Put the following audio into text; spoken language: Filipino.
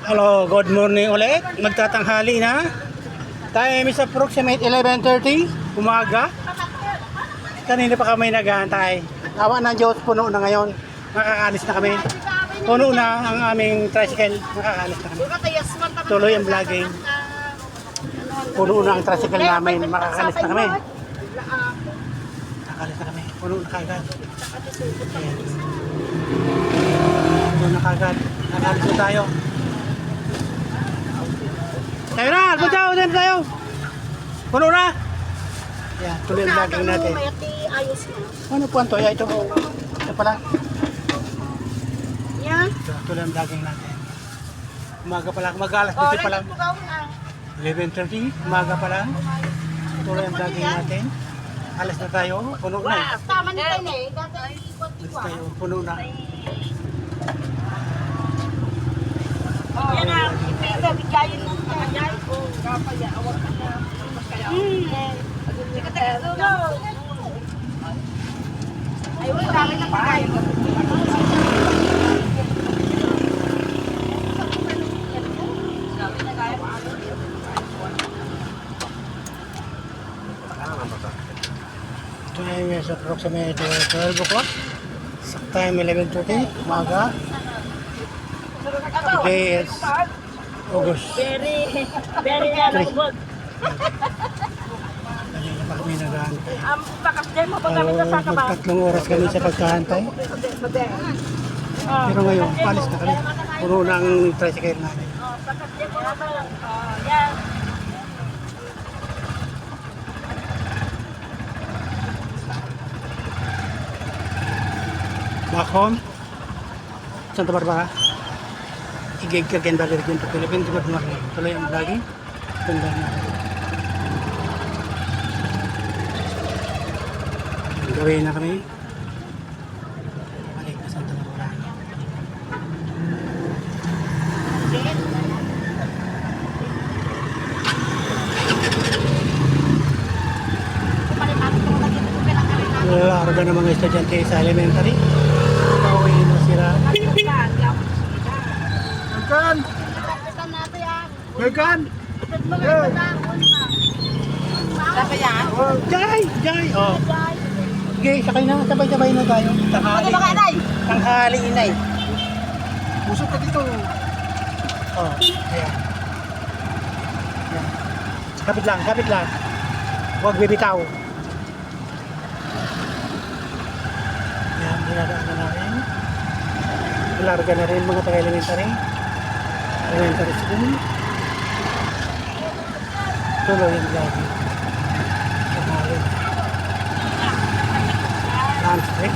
Hello, good morning ulit. Magtatanghali na. Time is approximate 11:30 umaga. Kanina pa kami naghahantay. Awa ng Diyos, puno na ngayon. Makakaalis na kami. Puno na ang aming tricycle. Makakaalis na kami. Tuloy ang vlogging. Puno na ang tricycle namin. Makakaalis na kami. Makakaalis na kami. Puno na kagad. Puno na kagad. Nakaalis na tayo. Tayo na! Punta ulit tayo! Puno na! Yan, tuloy ang vlogging natin. Ano po ang toya ito? Ito pala. Yan. Ito, tuloy ang vlogging natin. Umaga pa lang, mag-alas dito pa lang. 11:30, umaga pa lang. Tuloy ang vlogging natin. Alas na tayo, puno na. Tama na tayo eh. Alas tayo, puno na. Yan na. Pero bigayin mo kanya. Kapaya, awag ka na. Ay, wala kami na pagkain. Time is approximately 12 o'clock. Time 11:30, umaga. Today is August. Very good. Kanina pa kami naghahantay. Ang bakas din mo, pag kami nasa kabang. Tatlong oras kami sa pagkahantay. Pero ngayon, palis na kami. Puno na ang tricycle namin. Bakas din mo naman. Yan. Back home. Santa Barbara. Igig Kirken Valley Region to Philippines. Good morning. Tuloy ang vlogging. Ganda na. Gawin na kami. Balik na Santa Barbara. Larga ng mga estudyante sa elementary. Pauwi na sila. Gagkan! Gagkan! Jai! Jai! Oh. Okay, sakay na. Sabay-sabay na tayo. Tanghali. Tanghali, inay. Busog ka dito. Oh, ayan. Ayan. Kapit lang, kapit lang. Huwag bibitaw. Ayan, dinadaan na namin. Larga na rin mga taga-elementary. Elementary school. Tuloy yung lagi. Tanghali. Lunch break.